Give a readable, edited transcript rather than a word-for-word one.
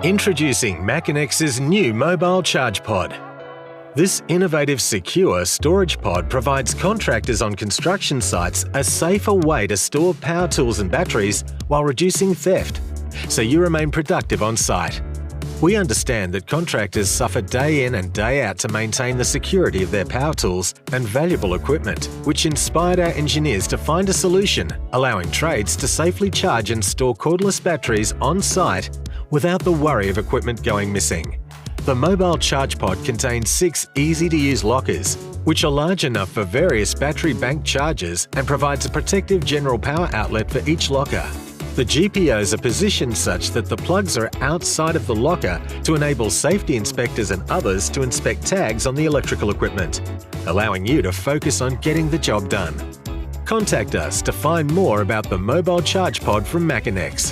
Introducing Macinex's new mobile charge pod. This innovative, secure storage pod provides contractors on construction sites a safer way to store power tools and batteries while reducing theft, so you remain productive on site. We understand that contractors suffer day in and day out to maintain the security of their power tools and valuable equipment, which inspired our engineers to find a solution, allowing trades to safely charge and store cordless batteries on site without the worry of equipment going missing. The mobile charge pod contains 6 easy-to-use lockers, which are large enough for various battery bank chargers and provides a protective general power outlet for each locker. The GPOs are positioned such that the plugs are outside of the locker to enable safety inspectors and others to inspect tags on the electrical equipment, allowing you to focus on getting the job done. Contact us to find more about the mobile charge pod from Macinex.